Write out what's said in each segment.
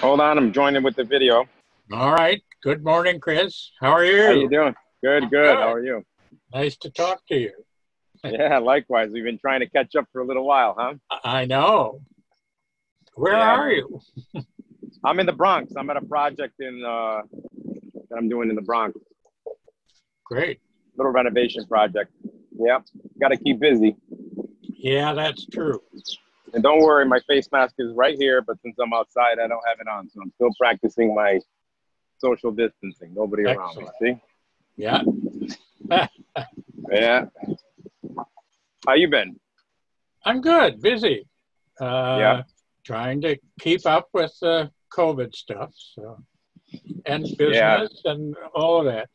Hold on, I'm joining with the video. All right. Good morning, Chris. How are you? How you doing? Good, good. How are you? Nice to talk to you. Yeah, likewise. We've been trying to catch up for a little while, huh? I know. Where are you? I'm in the Bronx. I'm at a project that I'm doing in the Bronx. Great. Little renovation project. Yep. Got to keep busy. Yeah, that's true. And don't worry, my face mask is right here, but since I'm outside, I don't have it on. So I'm still practicing my social distancing. Nobody around me, see? Yeah. Yeah. How you been? I'm good. Busy. Yeah. Trying to keep up with the COVID stuff. And business and all of that.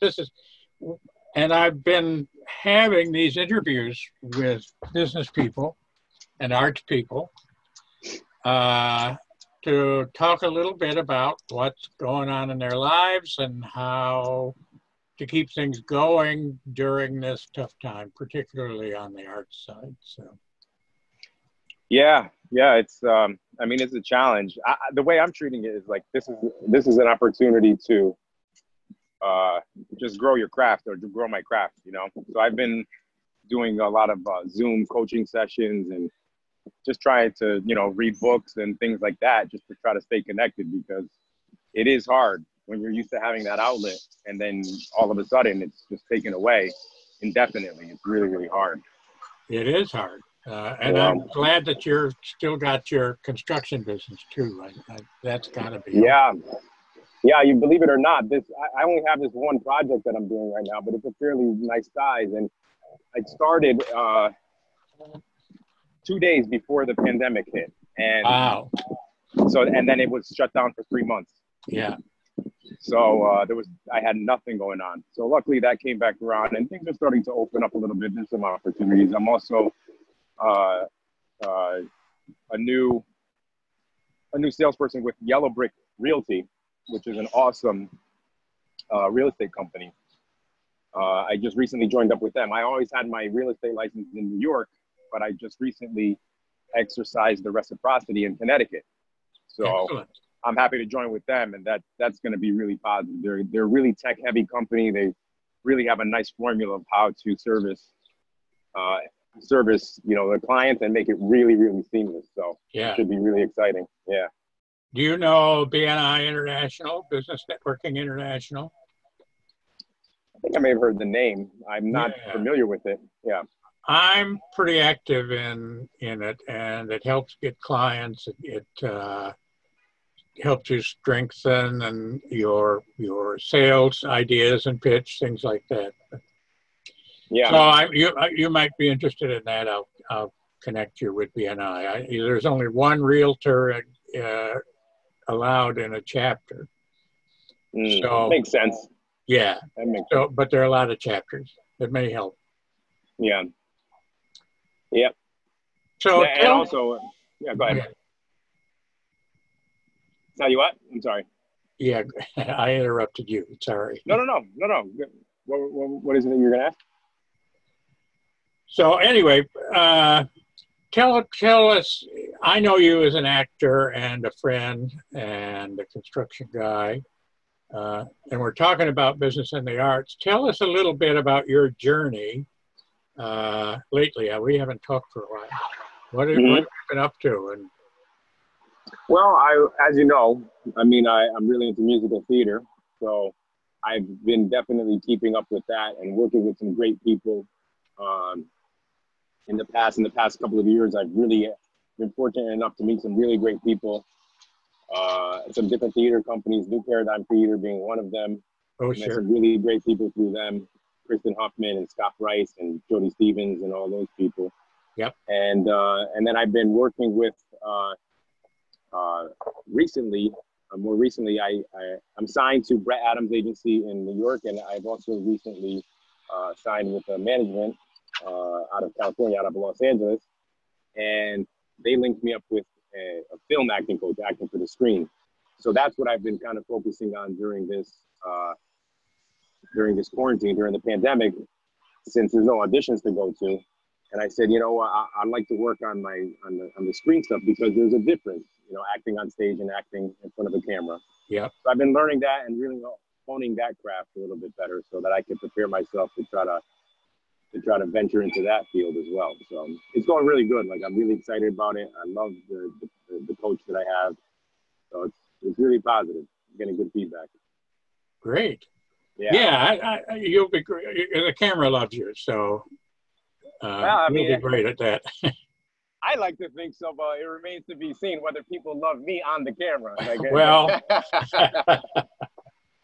And I've been having these interviews with business people and arts people to talk a little bit about what's going on in their lives and how to keep things going during this tough time, particularly on the arts side. So, yeah, it's I mean, it's a challenge. The way I'm treating it is like this is an opportunity to just grow your craft or to grow my craft, you know. So I've been doing a lot of Zoom coaching sessions and just trying to, you know, read books and things like that, just to try to stay connected, because it is hard when you're used to having that outlet and then all of a sudden it's just taken away indefinitely. It's really, really hard. It is hard. And I'm glad that you're still got your construction business too. That's gotta be. Yeah. Yeah, you believe it or not, I only have this one project that I'm doing right now, but it's a fairly nice size. And I started 2 days before the pandemic hit. And wow. So, and then it was shut down for 3 months. Yeah. So I had nothing going on. So luckily that came back around and things are starting to open up a little bit. There's some opportunities. I'm also a new salesperson with Yellow Brick Realty, which is an awesome real estate company. I just recently joined up with them. I always had my real estate license in New York, but I just recently exercised the reciprocity in Connecticut. So excellent. I'm happy to join with them, and that's going to be really positive. They're a really tech-heavy company. They really have a nice formula of how to service you know, the clients and make it really, really seamless. So yeah, it should be really exciting. Yeah. Do you know BNI International, Business Networking International? I think I may have heard the name. I'm not familiar with it. Yeah. I'm pretty active in it, and it helps get clients. It helps you strengthen and your sales ideas and pitch, things like that. Yeah. So you might be interested in that. I'll connect you with BNI. There's only one realtor allowed in a chapter. So makes sense. Yeah. That makes sense. But there are a lot of chapters that may help. Yeah. Yep. So and also, yeah, go ahead. Tell you what? I'm sorry. Yeah, I interrupted you. Sorry. No. What is it that you're gonna ask? So anyway, tell us. I know you as an actor and a friend and a construction guy, and we're talking about business and the arts. Tell us a little bit about your journey lately. We haven't talked for a while. What have you been up to? And well, as you know, I mean, I'm really into musical theater, so I've been definitely keeping up with that and working with some great people. In the past couple of years, I've really been fortunate enough to meet some really great people. Some different theater companies, New Paradigm Theater being one of them. Oh, sure. Met some really great people through them, Kristen Huffman and Scott Rice and Jody Stevens and all those people. Yep. And then I've been working with recently. More recently, I'm signed to Brett Adams' agency in New York, and I've also recently signed with a management out of California, out of Los Angeles, and they linked me up with a film acting coach, acting for the screen. So that's what I've been kind of focusing on during this quarantine, during the pandemic, since there's no auditions to go to. And I said, you know, I'd like to work on the screen stuff because there's a difference, you know, acting on stage and acting in front of a camera. Yeah. So I've been learning that and really honing that craft a little bit better so that I can prepare myself to try to venture into that field as well. So it's going really good. Like, I'm really excited about it. I love the coach that I have. So it's really positive. I'm getting good feedback. Great. Yeah. Yeah, you'll be great. The camera loves you, so you'll be great at that. I like to think so, but it remains to be seen whether people love me on the camera. Like, well,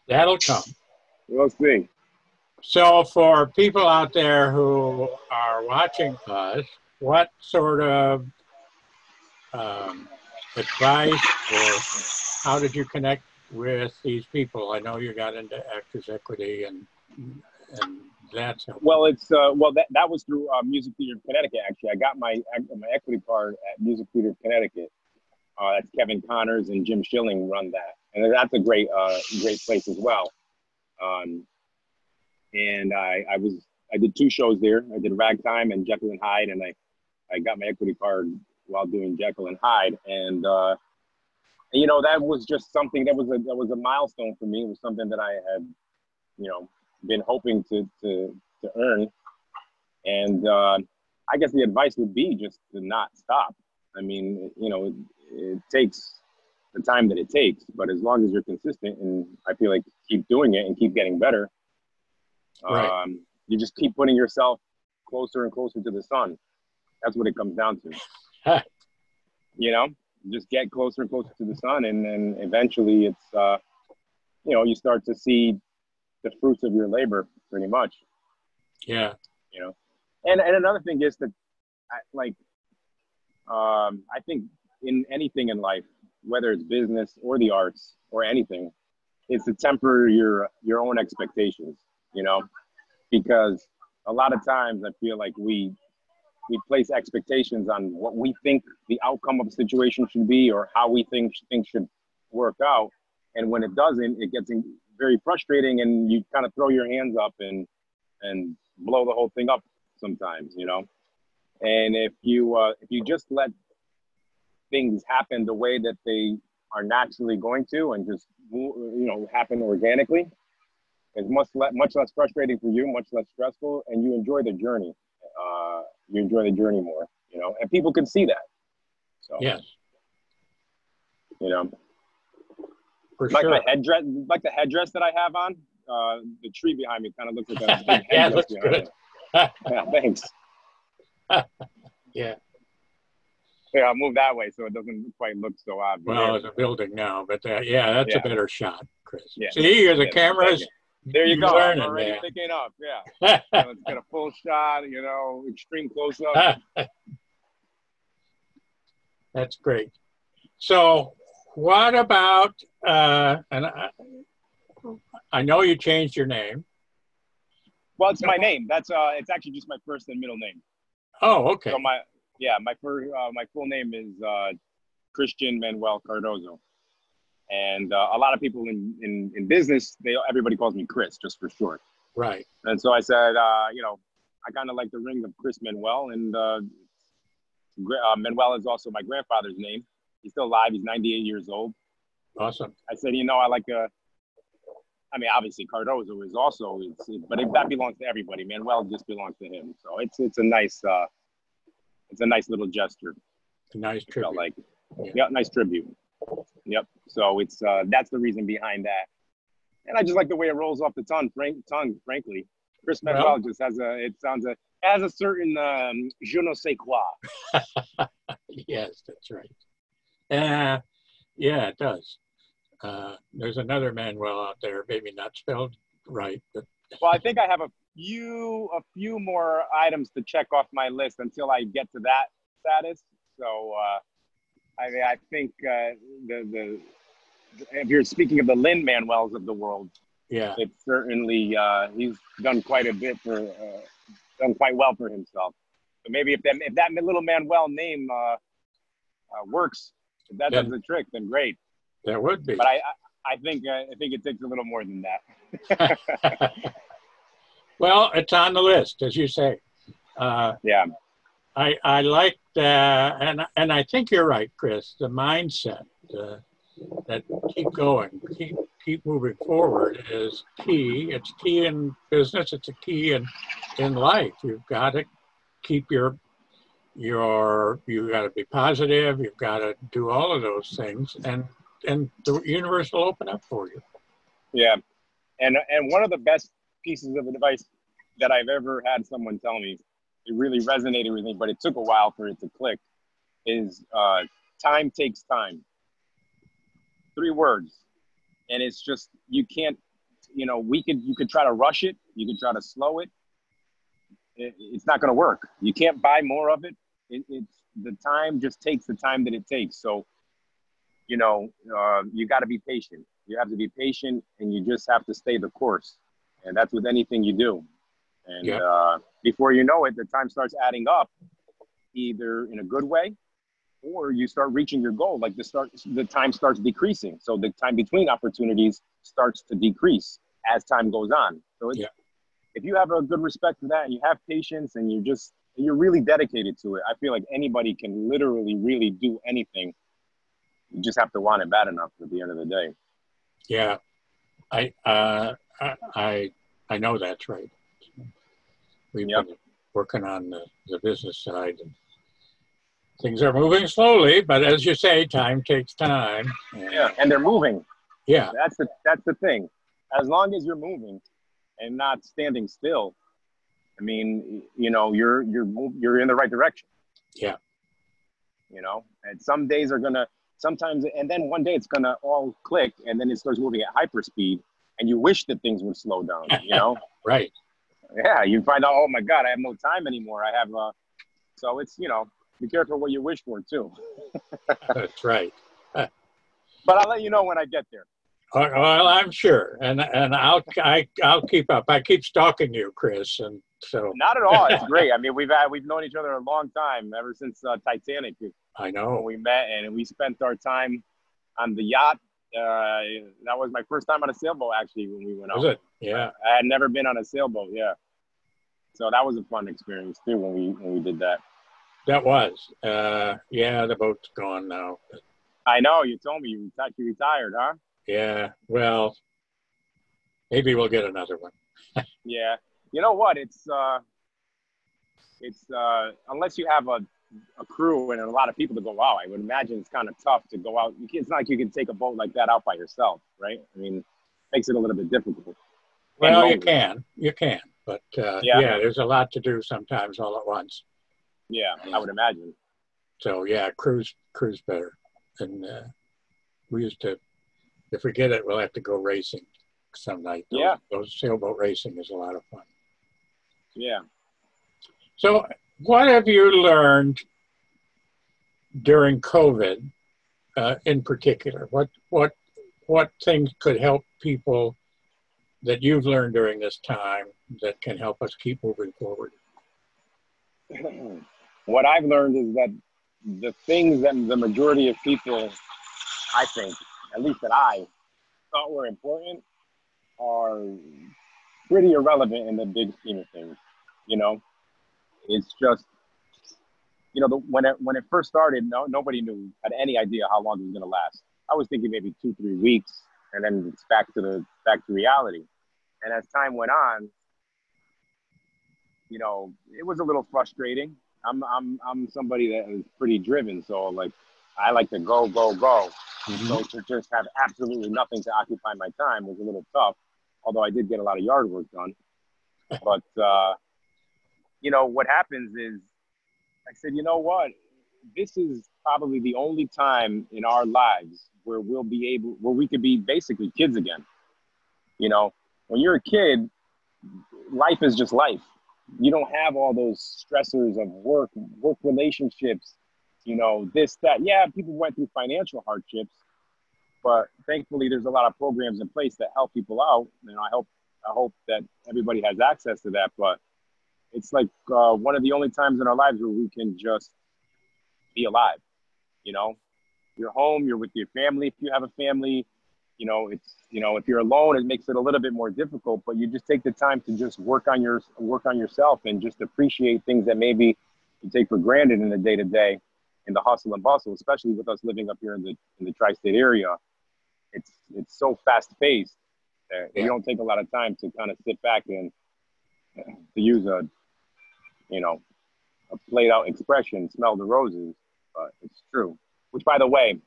that'll come. We'll see. So for people out there who are watching us, what sort of advice or how did you connect with these people? I know you got into Actors Equity and that's helpful. Well, that was through Music Theater of Connecticut. Actually, I got my equity card at Music Theater of Connecticut. That's Kevin Connors and Jim Schilling run that, and that's a great place as well. And I did 2 shows there. I did Ragtime and Jekyll and Hyde, and I got my equity card while doing Jekyll and Hyde, and you know, that was just something that was a milestone for me. It was something that I had, you know, been hoping to earn, and I guess the advice would be just to not stop. I mean, you know, it takes the time that it takes, but as long as you're consistent, and I feel like keep doing it and keep getting better, right. You just keep putting yourself closer and closer to the sun. That's what it comes down to. You know, just get closer and closer to the sun, and then eventually it's, you know, you start to see the fruits of your labor, pretty much. Yeah. You know, and another thing is that, I think in anything in life, whether it's business or the arts or anything, it's to temper your own expectations, you know, because a lot of times I feel like we place expectations on what we think the outcome of a situation should be or how we think things should work out. And when it doesn't, it gets very frustrating, and you kind of throw your hands up and blow the whole thing up sometimes, you know. And if you just let things happen the way that they are naturally going to, and just, you know, happen organically, it's much less frustrating for you, much less stressful, and you enjoy the journey. You enjoy the journey more, you know, and people can see that. So yes, you know. For like sure. my headdress, like the headdress that I have on, the tree behind me kind of looks like a big headdress. Yeah, it looks good. Yeah, thanks. Yeah. Yeah, I'll move that way so it doesn't quite look so obvious. Well, it's a building now, but yeah, that's a better shot, Chris. Yeah. See, the cameras. There you go. Learning, I'm already man. picking up. Yeah. So it's got a full shot, you know, extreme close up. That's great. So, what about? And I know you changed your name. Well, it's my name. That's it's actually just my first and middle name. Oh, okay. So my full name is Christian Manuel Cardozo, and a lot of people in business, everybody calls me Chris just for short. Right. And so I said, you know, I kind of like the ring of Chris Manuel, and Manuel is also my grandfather's name. He's still alive. He's 98 years old. Awesome. I said, you know, I like I mean, obviously Cardozo is also, but that belongs to everybody. Manuel just belongs to him. So it's a nice little gesture. A nice tribute. Felt like, yeah, nice tribute. Yep. So it's that's the reason behind that. And I just like the way it rolls off the tongue, frankly. Chris Manuel just has a certain je ne sais quoi. Yes, that's right. Yeah, it does. There's another Manuel out there, maybe not spelled right, but well, I think I have a few more items to check off my list until I get to that status. So I think if you're speaking of the Lin Manuels of the world, yeah, it's certainly he's done quite a bit done quite well for himself. So maybe if that little Manuel name works, if that does the trick, then great. That would be. But I think it takes a little more than that. Well, it's on the list, as you say. Yeah. I like that, and I think you're right, Chris. The mindset that keep going, keep moving forward is key. It's key in business. It's a key in life. You've got to keep you got to be positive. You've got to do all of those things, and the universe will open up for you. Yeah, and one of the best pieces of advice that I've ever had someone tell me, it really resonated with me, but it took a while for it to click, is time takes time. 3 words. And it's just, you can't, you could try to rush it. You could try to slow it. It's not going to work. You can't buy more of it. It's the time just takes the time that it takes. So, you got to be patient. You have to be patient, and you just have to stay the course. And that's with anything you do. And before you know it, the time starts adding up, either in a good way, or you start reaching your goal. Like the time starts decreasing. So the time between opportunities starts to decrease as time goes on. So if you have a good respect for that, and you have patience, and you're really dedicated to it, I feel like anybody can literally really do anything. You just have to want it bad enough at the end of the day. Yeah, I know that's right. We've been working on the business side, and things are moving slowly, but as you say, time takes time. And they're moving. Yeah, that's the thing. As long as you're moving and not standing still, I mean, you're in the right direction. Yeah. And some days are sometimes, and then one day it's gonna all click, and then it starts moving at hyperspeed, and you wish that things would slow down. Right. Yeah, you find out, oh my God, I have no time anymore. I have so it's be careful what you wish for too. That's right. But I'll let you know when I get there. Well, I'm sure, and I'll keep up. I keep stalking you, Chris, and so. Not at all. It's great. I mean, we've known each other a long time, ever since Titanic. I know. When we met, and we spent our time on the yacht. That was my first time on a sailboat, actually, when we went out. Was it? Yeah. I had never been on a sailboat. Yeah. So that was a fun experience too when we did that. That was. The boat's gone now. I know. You told me you retired, huh? Yeah. Well, maybe we'll get another one. Yeah. You know what? It's unless you have a crew and a lot of people to go out, I would imagine it's kind of tough to go out. It's not like you can take a boat like that out by yourself, right? I mean, it makes it a little bit difficult. Well, you can, but there's a lot to do sometimes all at once. Yeah, I would imagine. So yeah, cruise better. And we used to, if we get it, we'll have to go racing some night. Those sailboat racing is a lot of fun. Yeah. So what have you learned during COVID in particular? What things could help people that you've learned during this time that can help us keep moving forward? What I've learned is that the things that the majority of people, I think, at least that I thought were important, are pretty irrelevant in the big scheme of things. It's just, when it first started, nobody had any idea how long it was going to last. I was thinking maybe 2-3 weeks, and then it's back to reality. And as time went on, it was a little frustrating. I'm somebody that is pretty driven, so like I like to go. Mm-hmm. So to just have absolutely nothing to occupy my time was a little tough. Although I did get a lot of yard work done. But what happens is, I said, you know what? This is probably the only time in our lives where we could be basically kids again. When you're a kid, life is just life. You don't have all those stressors of work relationships, this, that. Yeah, people went through financial hardships, but thankfully there's a lot of programs in place that help people out. I hope that everybody has access to that, but it's like one of the only times in our lives where we can just be alive. You're home, you're with your family. If you have a family, if you're alone, it makes it a little bit more difficult, but you just take the time to just work on yourself and just appreciate things that maybe, you take for granted in the day-to-day, in the hustle and bustle, especially with us living up here in the tri-state area. It's so fast-paced that you don't take a lot of time to kind of sit back and to use a played-out expression, smell the roses, but it's true. Which, by the way,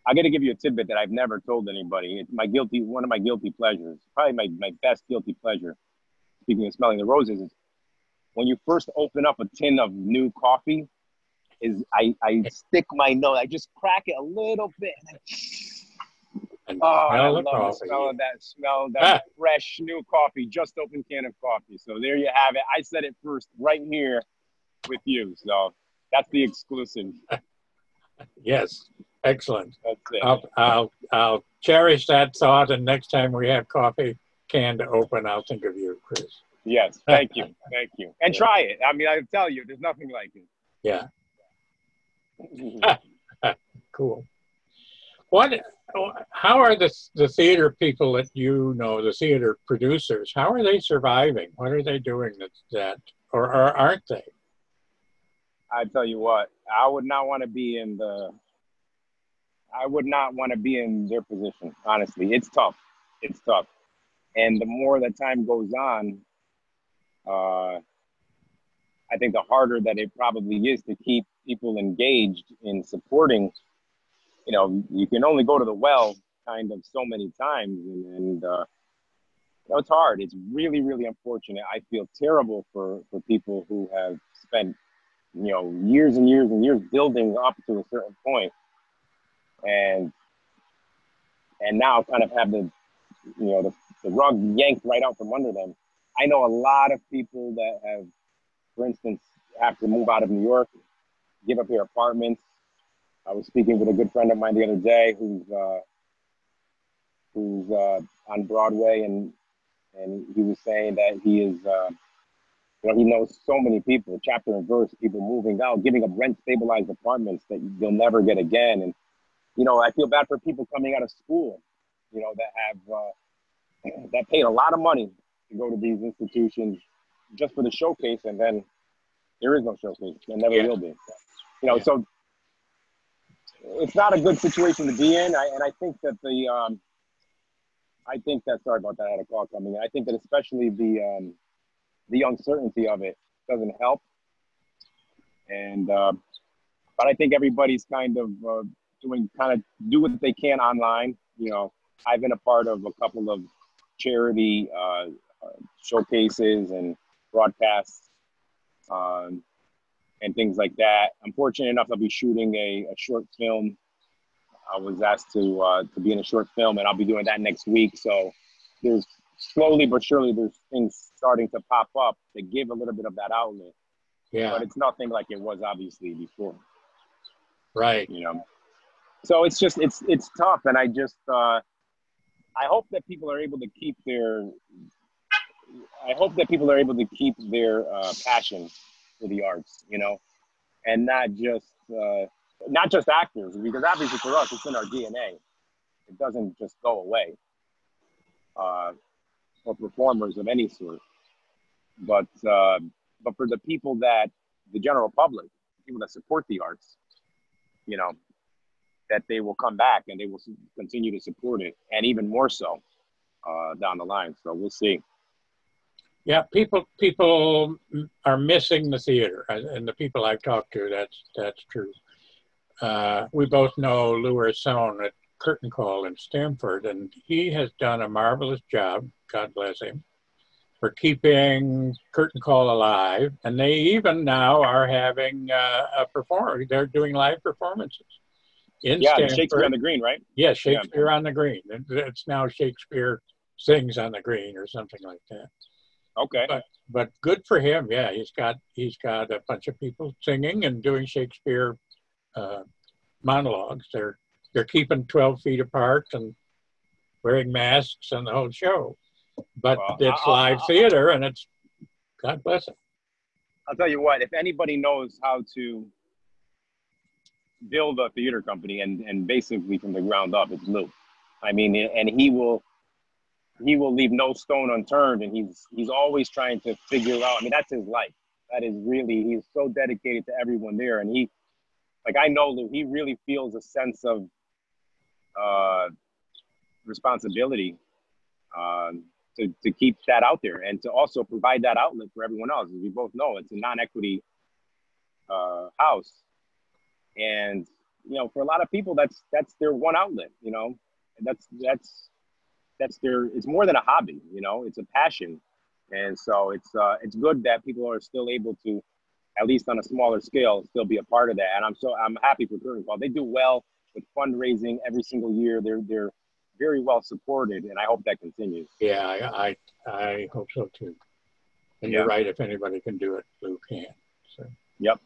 I got to give you a tidbit that I've never told anybody. It's one of my guilty pleasures, probably my best guilty pleasure. Speaking of smelling the roses, is when you first open up a tin of new coffee, I stick my nose, I just crack it a little bit. And I love the smell of that fresh new coffee, just open can of coffee. So there you have it. I said it first right here with you. So that's the exclusive. Yes, excellent. That's it. I'll cherish that thought, and next time we have coffee can to open, I'll think of you, Chris. Yes, thank you, thank you. And try it. I mean, I tell you, there's nothing like it. Yeah. Cool. How are the theater people that you know, the theater producers, how are they surviving? What are they doing or aren't they? I tell you what, I would not want to be in their position, honestly. It's tough. It's tough. And the more that time goes on, I think the harder that it probably is to keep people engaged in supporting. You can only go to the well kind of so many times, and it's hard. It's really, really unfortunate. I feel terrible for people who have spent, years and years and years building up to a certain point, and now kind of have the rug yanked right out from under them. I know a lot of people that have, for instance, have to move out of New York, give up their apartments. I was speaking with a good friend of mine the other day who's on Broadway, and he was saying that he is, he knows so many people, chapter and verse, people moving out, giving up rent-stabilized apartments that they'll never get again. And, I feel bad for people coming out of school, that have, that paid a lot of money to go to these institutions just for the showcase, and then there is no showcase. There never will be. So it's not a good situation to be in. I think that sorry about that, I had a call coming in. I think that especially the uncertainty of it doesn't help. And, but I think everybody's kind of do what they can online. I've been a part of a couple of charity showcases and broadcasts and things like that. I'm fortunate enough to be shooting a short film. I was asked to be in a short film, and I'll be doing that next week. So there's slowly but surely there's things starting to pop up to give a little bit of that outlet. Yeah. But it's nothing like it was obviously before. Right. So it's just it's tough, and I just I hope that people are able to keep their passion for the arts, and not just actors, because obviously for us it's in our DNA. It doesn't just go away. For performers of any sort, but for the people the general public, people that support the arts, that they will come back and they will continue to support it, and even more so down the line. So we'll see. Yeah, people are missing the theater, and the people I've talked to, that's true. We both know Lou Arson at Curtain Call in Stamford, and he has done a marvelous job, God bless him, for keeping Curtain Call alive. And they even now are having a performance. They're doing live performances in Stamford. Shakespeare on the Green, right? Yeah, Shakespeare on the Green. It's now Shakespeare Sings on the Green or something like that. Okay. But good for him. Yeah, he's got a bunch of people singing and doing Shakespeare monologues. They're keeping 12 feet apart and wearing masks and the whole show. But it's live theater, and it's, God bless it. I'll tell you what, if anybody knows how to build a theater company and basically from the ground up, it's Lou. I mean, and he will leave no stone unturned, and he's always trying to figure out, I mean, that's his life. That is really, he's so dedicated to everyone there. And he, like, I know Lou, he really feels a sense of responsibility to keep that out there and to also provide that outlet for everyone else. As we both know, it's a non-equity house. And, you know, for a lot of people, that's their one outlet, you know, and that's their, it's more than a hobby, you know, it's a passion. And so it's good that people are still able to, at least on a smaller scale, still be a part of that. And I'm happy for Curtain Call. They do well with fundraising every single year. They're very well supported, and I hope that continues. Yeah, I hope so too. And you're right. If anybody can do it, Lou can. So. Yep.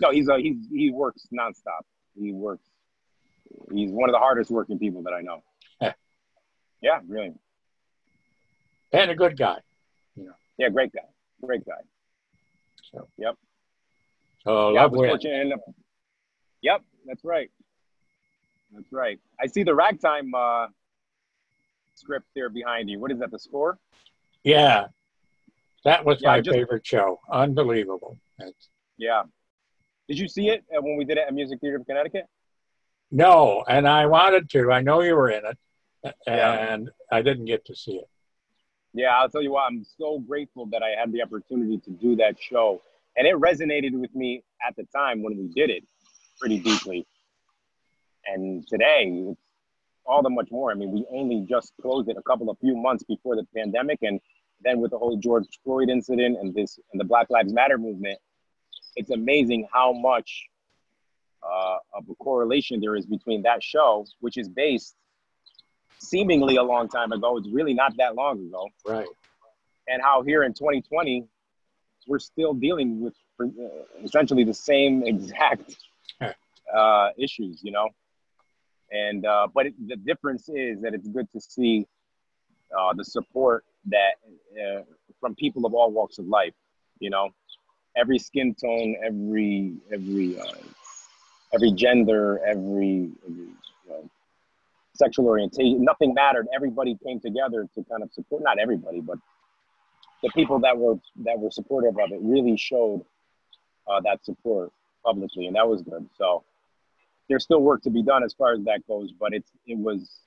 No, he works nonstop. He's one of the hardest working people that I know. Yeah, really. And a good guy. You know. Yeah, great guy. Great guy. So. Yep. So yeah, I was fortunate enough. Yep, that's right. That's right. I see the Ragtime script there behind you. What is that, the score? Yeah. That was my favorite show. Unbelievable. Yeah. Did you see it when we did it at Music Theater of Connecticut? No, and I wanted to. I know you were in it, and I didn't get to see it. Yeah, I'll tell you what, I'm so grateful that I had the opportunity to do that show. And it resonated with me at the time when we did it pretty deeply. And today, it's all the much more. I mean, we only just closed it a few months before the pandemic. And then with the whole George Floyd incident and the Black Lives Matter movement, it's amazing how much of a correlation there is between that show, which is based seemingly a long time ago. It's really not that long ago. Right. And how here in 2020, we're still dealing with essentially the same exact issues, you know? And, but the difference is that it's good to see the support that from people of all walks of life, you know, every skin tone, every gender, every sexual orientation, nothing mattered. Everybody came together to kind of support, not everybody, but the people that were supportive of it really showed that support publicly, and that was good. So there's still work to be done as far as that goes, but it was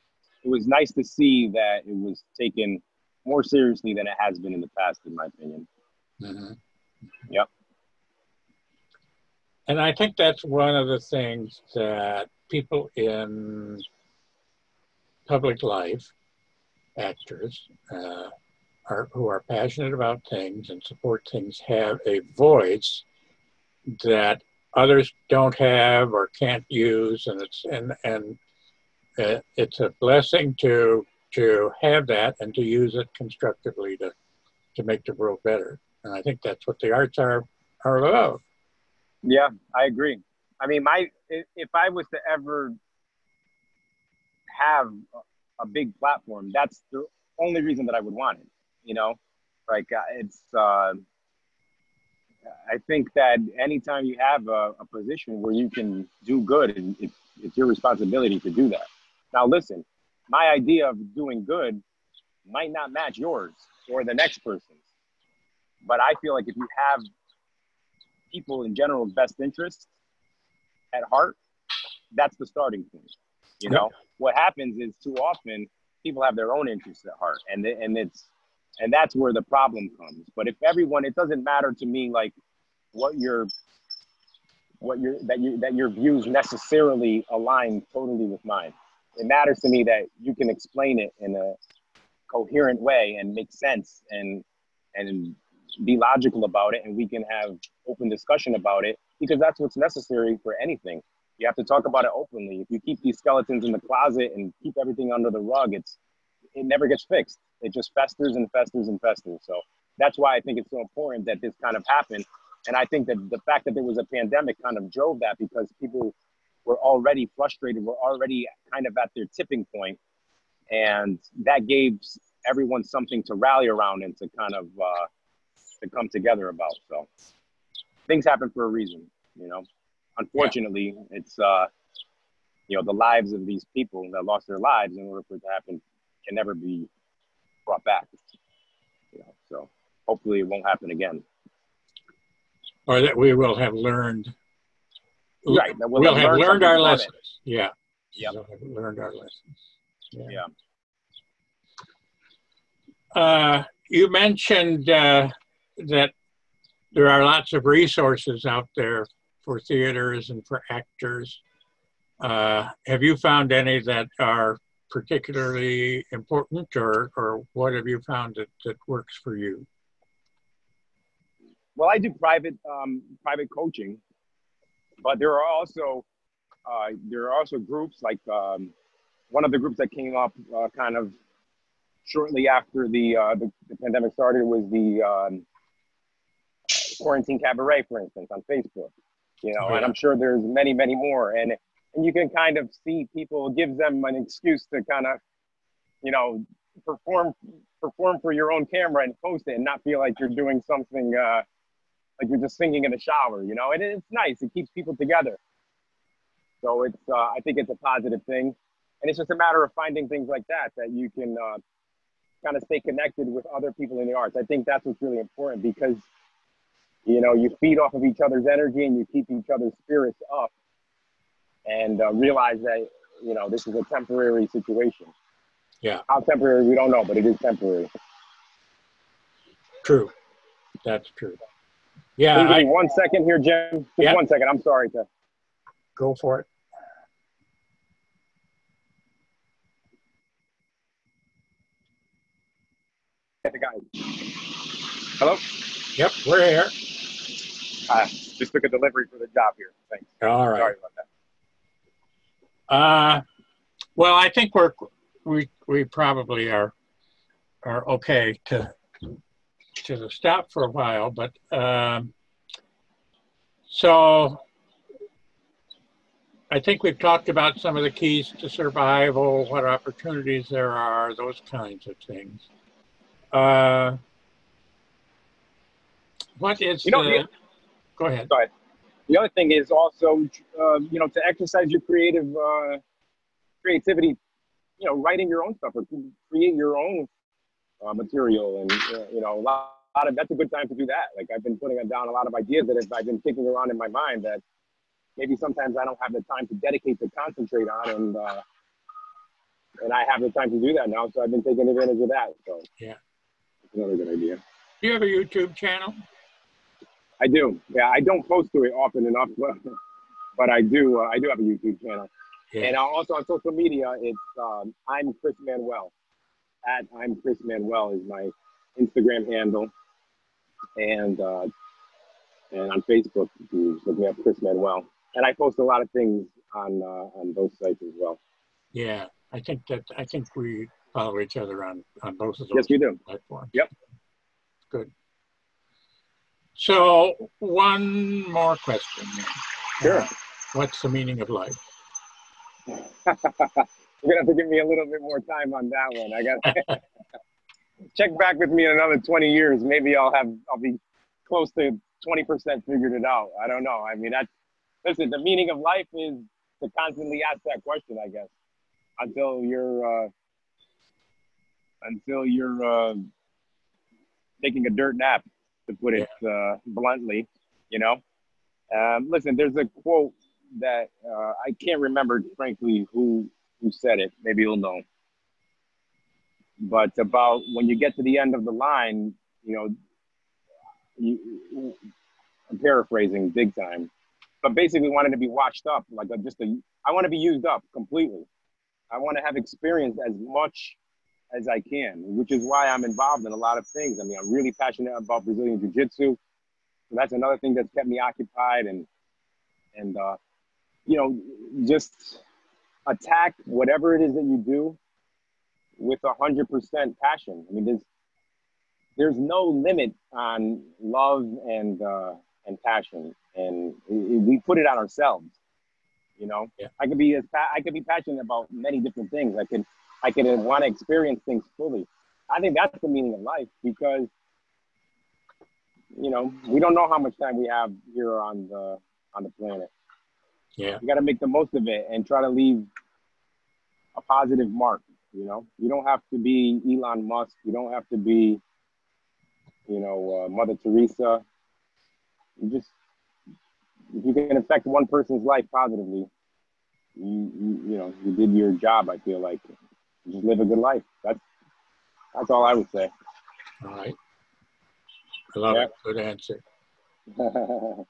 nice to see that it was taken more seriously than it has been in the past, in my opinion. Mm-hmm. Yep. And I think that's one of the things that people in public life, actors, who are passionate about things and support things, have a voice that others don't have or can't use, and it's a blessing to have that and to use it constructively to make the world better. And I think that's what the arts are about. Yeah, I agree. I mean, if I was to ever have a big platform, that's the only reason that I would want it. You know, like I think that anytime you have a position where you can do good, and it's your responsibility to do that. Now, listen, my idea of doing good might not match yours or the next person's, but I feel like if you have people in general's best interest at heart, that's the starting point. You know, what happens is too often people have their own interests at heart, and that's where the problem comes. But if everyone, it doesn't matter to me like that your views necessarily align totally with mine. It matters to me that you can explain it in a coherent way and make sense and be logical about it, and we can have open discussion about it, because that's what's necessary for anything. You have to talk about it openly. If you keep these skeletons in the closet and keep everything under the rug, it never gets fixed. It just festers and festers and festers. So that's why I think it's so important that this kind of happened. And I think that the fact that there was a pandemic kind of drove that, because people were already frustrated, were already kind of at their tipping point. And that gave everyone something to rally around and to kind of to come together about. So things happen for a reason, you know. Unfortunately, it's, you know, the lives of these people that lost their lives in order for it to happen can never be brought back. You know, so hopefully it won't happen again. or that we will have learned. Right. That We'll have learned our lessons. It. Yeah. Yep. We'll have learned our lessons. Yeah. You mentioned that there are lots of resources out there for theaters and for actors. Have you found any that are particularly important, or what have you found that works for you? Well, I do private coaching, but there are also groups like one of the groups that came up kind of shortly after the pandemic started was the Quarantine Cabaret, for instance, on Facebook. You know, and I'm sure there's many, many more, and you can kind of see people, gives them an excuse to kind of, you know, perform for your own camera and post it and not feel like you're doing something like you're just singing in the shower, you know. And it's nice. It keeps people together. So it's I think it's a positive thing, and it's just a matter of finding things like that you can kind of stay connected with other people in the arts. I think that's what's really important, because you know, you feed off of each other's energy and you keep each other's spirits up, and realize that, you know, this is a temporary situation. Yeah. How temporary, we don't know, but it is temporary. True. That's true. Yeah. Can you give me 1 second here, Jim? Just 1 second. I'm sorry to. Go for it. Get the guy. Hello? Yep, we're here. Just took a delivery for the job here. Thanks. All right. Sorry about that. Well, I think we probably are okay to stop for a while, but so I think we've talked about some of the keys to survival, what opportunities there are, those kinds of things. What is Go ahead. Go ahead. The other thing is also, you know, to exercise your creativity, you know, writing your own stuff or create your own material. And, you know, that's a good time to do that. Like, I've been putting down a lot of ideas that I've been kicking around in my mind that maybe sometimes I don't have the time to dedicate to concentrate on. And I have the time to do that now. So I've been taking advantage of that. So yeah, it's another good idea. Do you have a YouTube channel? I do. Yeah, I don't post to it often enough, but I do. I do have a YouTube channel, and also on social media, it's I'm Chris Manuel. At I'm Chris Manuel is my Instagram handle, and on Facebook, you look me up, Chris Manuel, and I post a lot of things on those sites as well. Yeah, I think we follow each other on both of those. Yes, we do. Platforms. Yep. Good. So one more question. Sure. What's the meaning of life? You're gonna have to give me a little bit more time on that one. I got check back with me in another 20 years. Maybe I'll be close to 20% figured it out. I don't know. I mean, listen, the meaning of life is to constantly ask that question, I guess, until you're taking a dirt nap, to put it bluntly, you know. Listen, there's a quote that I can't remember, frankly, who said it. Maybe you'll know. But about when you get to the end of the line, you know, I'm paraphrasing big time, but basically wanted to be washed up, like I want to be used up completely. I want to have experienced as much as I can, which is why I'm involved in a lot of things. I mean, I'm really passionate about Brazilian Jiu-Jitsu. So that's another thing that's kept me occupied, and you know, just attack whatever it is that you do with 100% passion. I mean, there's no limit on love and passion, and we put it on ourselves. You know, I could be passionate about many different things. I could want to experience things fully. I think that's the meaning of life, because, you know, we don't know how much time we have here on the planet. Yeah. You got to make the most of it and try to leave a positive mark. You know, you don't have to be Elon Musk. You don't have to be, you know, Mother Teresa. if you can affect one person's life positively, you did your job. I feel like just live a good life. That's all I would say. All right. I love it. Good answer. Oh,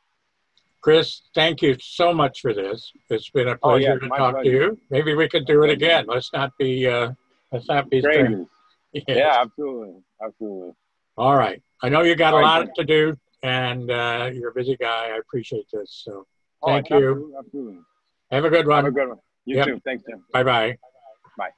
Chris, thank you so much for this. It's been a pleasure to talk to you. Maybe we could do it again. Let's not be strangers. Yes. Yeah, absolutely. Absolutely. All right. I know you got a lot to do, and you're a busy guy. I appreciate this. So thank you. Absolutely. Have a good one. Have a good one. You too. Thanks, Jim. Bye-bye. Bye.